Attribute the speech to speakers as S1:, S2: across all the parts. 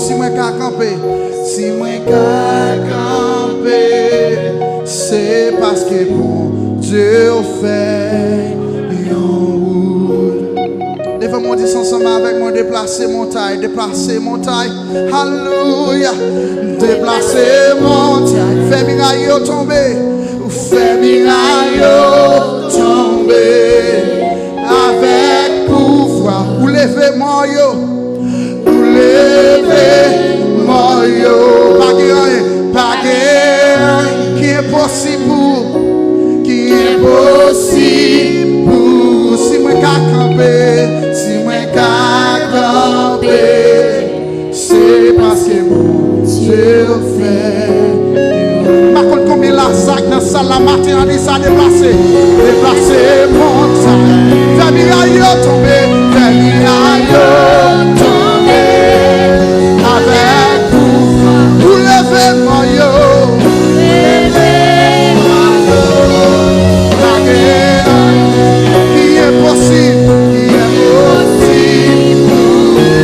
S1: Si moi ka camper, si moi ka camper. Dieu fait en route. Lève-moi, dis ensemble avec moi, déplacer montagne, déplacer montagne. Alléluia. Déplacer montagne. Fais miraille tomber. Fais miraille tomber. Avec pouvoir. Ou levez-moi yo. Ou levez-moi yo. Pas qui est possible. Qui est possible. Si moi qu'à camper. Si moi qu'à camper. C'est parce que mon Dieu fait. Par contre, combien la sac dans la salle la matin, on dit ça déplacer. Déplacer montagne. Fais miraille tomber. Fais miraille tomber. Avec vous. Vous levez moi yo. Qui est possible. Qui est possible.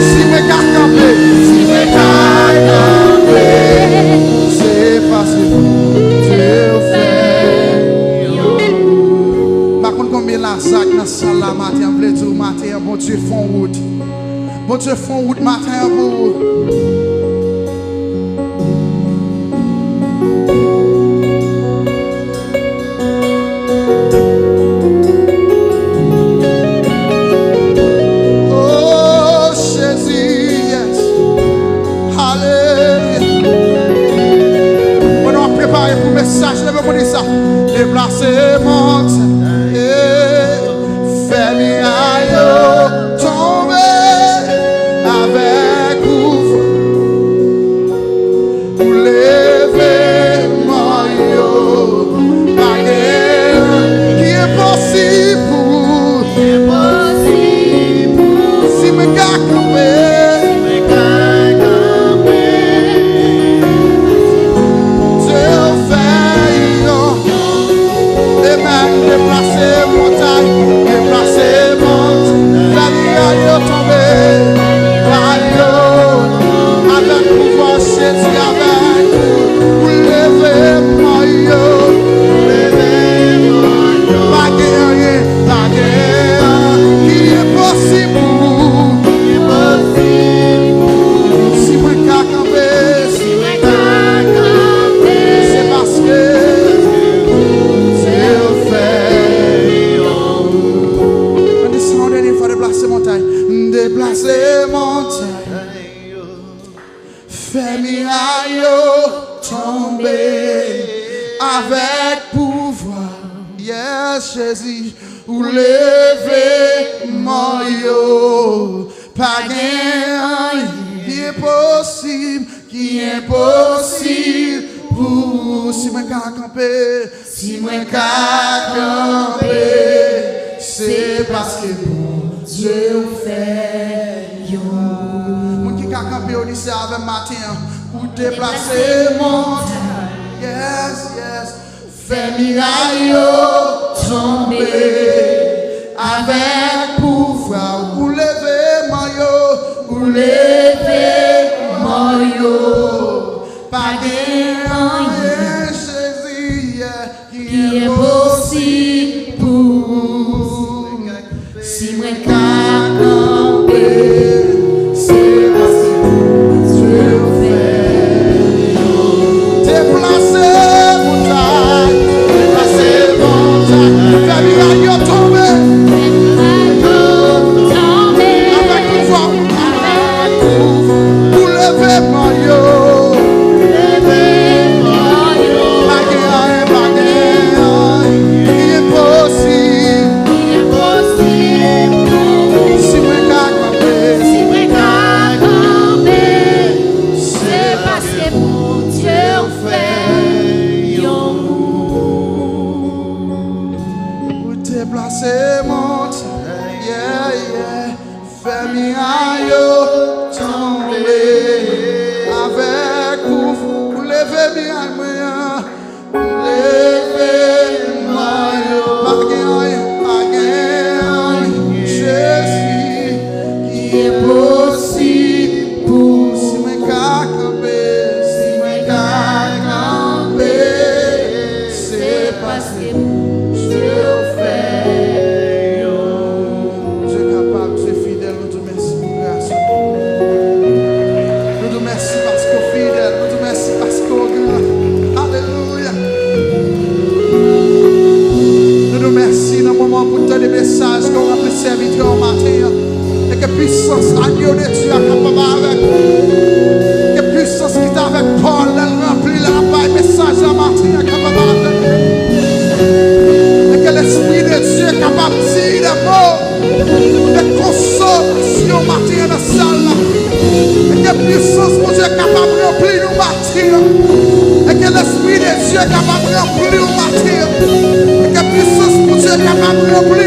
S1: Si mes gars camper. Si mes gars camper. C'est parce que Dieu fait. Par contre, combien la sac dans la salle la matin, on veut dire matin, bon Dieu font route. Bon Dieu font route matin pour. Oh Jésus, yes. Alléluia. On a préparé pour le message, levez-moi dire ça. Déplacer montagne, fais miraille tomber avec vous. Vous levez moi yo. Qui est possible. Qui est possible. Si me gars camper. Déplacer montagne, déplacer montagne, la vie tomber, avec pouvoir Jésus avec vous levez moi yo, pas rien, qui est possible, si moi qu'à camper, c'est parce que déplacer montagne, fais miraille tomber avec pouvoir. Yes, Jésus, ou lever moi yo. Pas rien qui est possible, qui est possible pour si moi qu'à camper, si moi qu'à camper, c'est parce que Dieu fait yon. Qui a campé au lycée avec matin pour déplacer montagne. Yes, yes. Fais miraille tomber avec pouvoir. Vous levez maillot, vous levez maillot. Pas de rien, Jésus, qui est possible pour. Si moi qu'à camper, c'est parce que Dieu fait. Déplacer montagne, fais miraille tomber. Dieu est capable de remplir au matin. Que puissance pour Dieu est capable de remplir